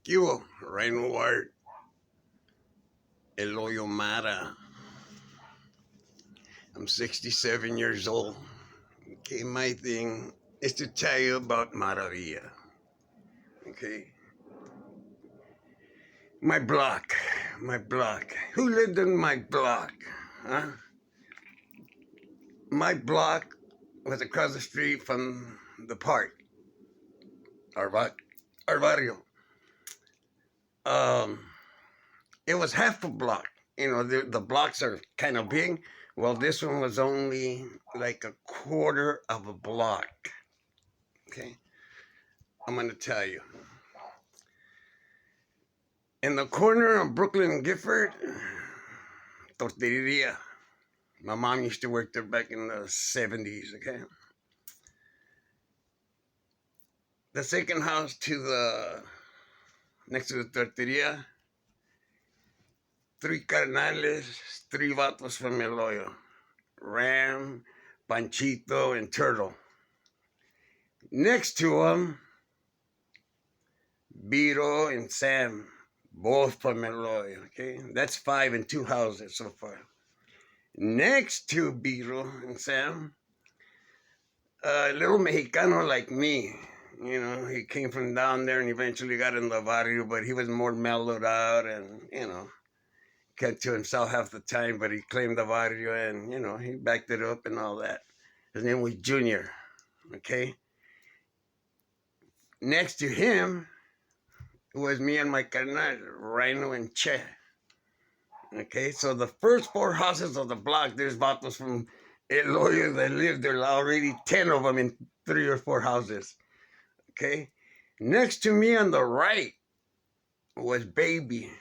¿Qué hubo? Rhino Art, El Hoyo Mara. I'm 67 years old. Okay, my thing is to tell you about Maravilla. Okay, my block, my block. Who lived in my block? Huh? My block was across the street from the park, our barrio. Um, it was half a block. You know, the blocks are kind of big. Well, this one was only like a quarter of a block. Okay, I'm gonna tell you. In the corner of Brooklyn and Gifford, tortilleria. My mom used to work there back in the 70s, okay? The second house to the, next to the tortilleria, three carnales, three vatos from El Hoyo. Ram, Panchito, and Turtle. Next to them, Biro and Sam, both from El Hoyo, okay? That's 5 and 2 houses so far. Next to Biro and Sam, a little Mexicano like me. You know, he came from down there and eventually got in the barrio, but he was more mellowed out and, kept to himself half the time, but he claimed the barrio and, he backed it up and all that. His name was Junior, okay? Next to him was me and my carnal, Rhino and Che. Okay, so the first 4 houses of the block, there's vatos from El Hoyo that lived there, already 10 of them in 3 or 4 houses. Okay, next to me on the right was Baby.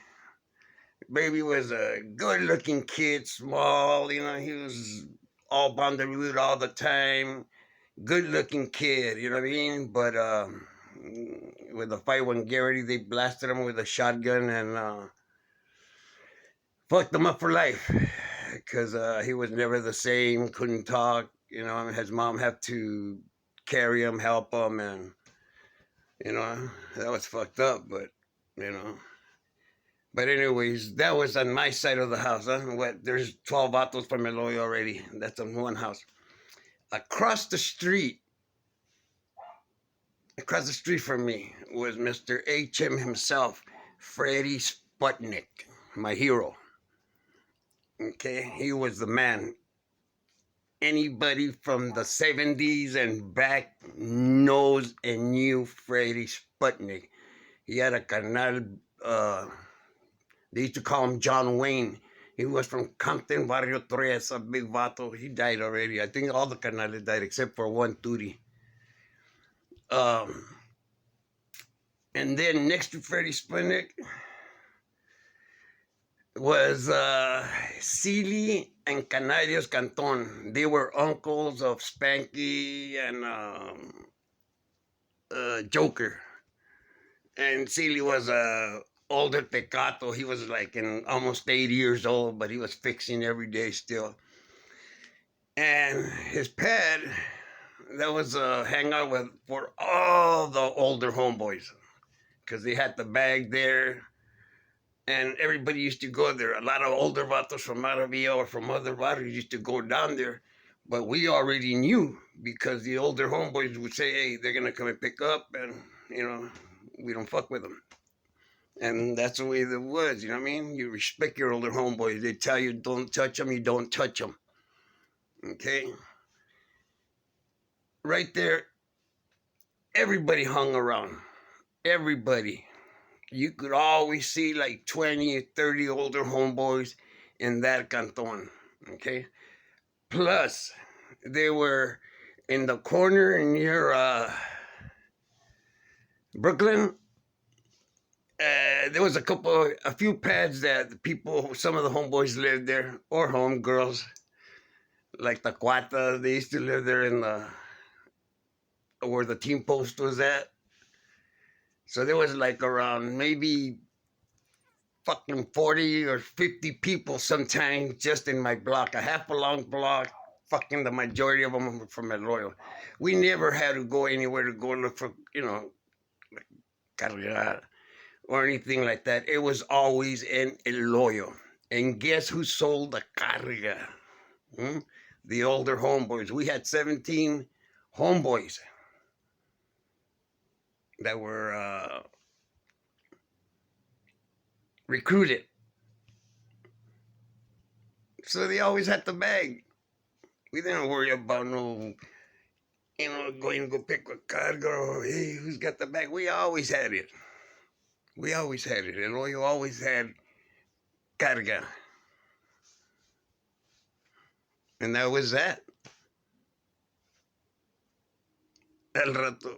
Baby was a good-looking kid, small, he was all on the road all the time. Good-looking kid, you know what I mean? But with the fight when Garrity, they blasted him with a shotgun and fucked him up for life because he was never the same, couldn't talk. His mom had to carry him, help him, and that was fucked up. But anyways, that was on my side of the house. Huh? There's 12 autos from Eloy already. That's on one house. Across the street from me was Mr. H.M. himself, Freddie Sputnik, my hero. Okay, he was the man. Anybody from the 70s and back knows and knew Freddie Sputnik. He had a canal, they used to call him John Wayne. He was from Compton, Barrio Tres, a big vato. He died already. I think all the canales died except for one Turi. And then next to Freddie Sputnik was Sealy and Canarios Canton. They were uncles of Spanky and Joker. And Sealy was a older tecato. He was like almost 80 years old, but he was fixing every day still. And his pet, that was a hangout for all the older homeboys, because they had the bag there. And everybody used to go there. A lot of older vatos from Maravilla or from other barrios used to go down there. But we already knew because the older homeboys would say, hey, they're going to come and pick up. And, we don't fuck with them. And that's the way it was, you know what I mean? You respect your older homeboys. They tell you don't touch them, you don't touch them. Okay? Right there, everybody hung around. Everybody. You could always see like 20 or 30 older homeboys in that canton, okay? Plus, they were in the corner near Brooklyn. There was a few pads that some of the homeboys lived there, or homegirls, like the Cuata. They used to live there where the team post was at. So there was like around maybe fucking 40 or 50 people sometimes just in my block, a half a long block. Fucking the majority of them were from El Hoyo. We never had to go anywhere to go look for, cargar. or anything like that. It was always in El Hoyo. And guess who sold the carga? Hmm? The older homeboys. We had 17 homeboys that were recruited. So they always had the bag. We didn't worry about no, going to go pick a carga or, hey, who's got the bag? We always had it. We always had it. El Hoyo always had carga. And that was that. Al rato.